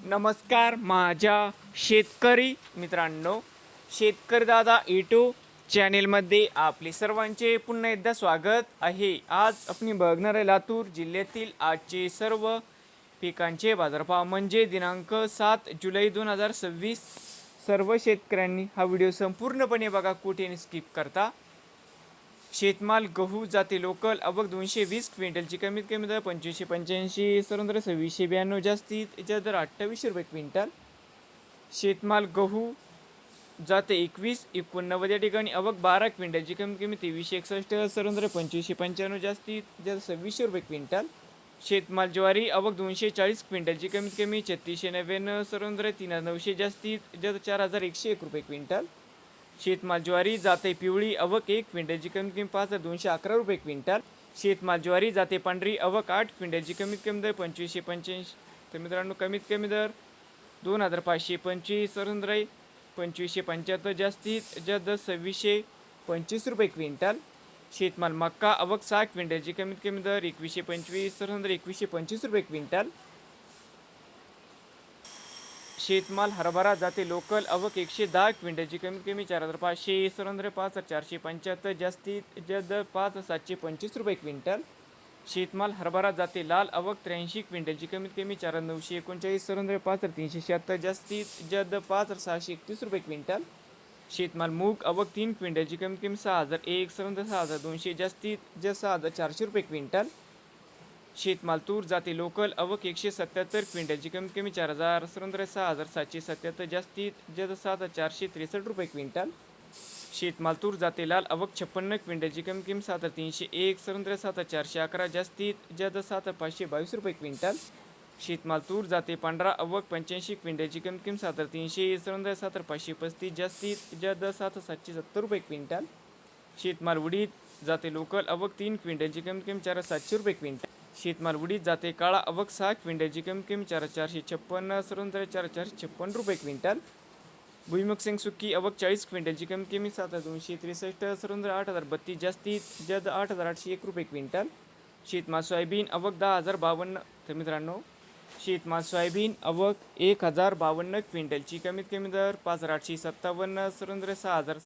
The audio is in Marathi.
नमस्कार माझ्या शेतकरी मित्रांनो, शेतकरी दादा यूट्यूब चॅनेलमध्ये आपले सर्वांचे पुन्हा एकदा स्वागत आहे। आज आपण बघणार आहे लातूर जिल्ह्यातील आजचे सर्व पिकांचे बाजारभाव म्हणजे दिनांक 7 जुलै 2026। सर्व शेतकऱ्यांनी हा व्हिडिओ संपूर्णपणे बघा, कुठे स्किप करता। शेतमाल गहू जाते लोकल आवक 220 क्विंटलची कमीत कमी दर 2585, सर्वत्र 2692 जास्तीत जास्त दर 2800 रुपये क्विंटल। शेतमाल गहू जाते 2189 या ठिकाणी आवक 12 क्विंटलची कमीत कमी 2361, सर्वत्र 2595 जास्तीत जास्त 2600 रुपये क्विंटल। शेतमाल ज्वारी आवक 240 क्विंटलची कमीत कमी 3699, सर्वत्र 3900 जास्तीत जास्त 4101 रुपये क्विंटल। शेतमाल ज्वारी जाते पिवळी आवक 1 क्विंटलची कमीत कमी 5211 रुपये क्विंटल। शेतमाल ज्वारी जाते पांढरी आवक 8 क्विंटलची कमीत कमी दर 2585, तर मित्रांनो कमीत कमी दर 2525, सर्वत्र 2575 जास्तीत जास्त 2625 रुपये क्विंटल। शेतमाल मक्का आवक 6 क्विंटलची कमीत कमी दर 2125, सर्वत्र 2125 रुपये क्विंटल। शेतमाल हरभरा जाते लोकल आवक 110 क्विंटलची कमीत कमी 4500, सर्वत्र 5475 जास्तीत जास्त 5725 रुपये क्विंटल। शेतमाल हरभरा जाते लाल आवक 83 क्विंटलची कमीत कमी 4939, सर्वत्र 5376 जास्तीत जास्त 5631 रुपये क्विंटल। शेतमाल मूग आवक 3 क्विंटलची कमीत कमी 6001, सर्वत्र 6200 जास्तीत जास्त 6400 रुपये क्विंटल। शेतमाल तूर जाते लोकल आवक 177 क्विंटलची कमीत कमी 4000, सर्वत्र 6777 जास्तीत जास्त 7463 रुपये क्विंटल। शेतमाल तूर जाते लाल आवक 56 क्विंटलची कमीत कमी 7301, सर्वत्र 7411 जास्तीत जास्त 7522 रुपये क्विंटल। शेतमाल तूर जाते पांढरा आवक 85 क्विंटलची कमीत कमी 7300, सर्वत्र 7535 जास्तीत जास्त 7770 रुपये क्विंटल। शेतमाल उडीद जाते लोकल आवक 3 क्विंटलची कमीत कमी 4700 रुपये क्विंटल। शेतमाल उडीद जाते काळा आवक 6 क्विंटलची कमीत कमी 4456, सर्वत्र 4456 रुपये क्विंटल। भुईमुग शेंग सुकी आवक 40 क्विंटलची कमीत कमी 7263, सर्वत्र 8032 जास्तीत जास्त 8801 रुपये क्विंटल। शेतमाल सोयाबीन आवक 10052, तर मित्रांनो शेतमाल सोयाबीन आवक 1052 क्विंटलची कमीत कमी दर 5857, सर्वत्र 6000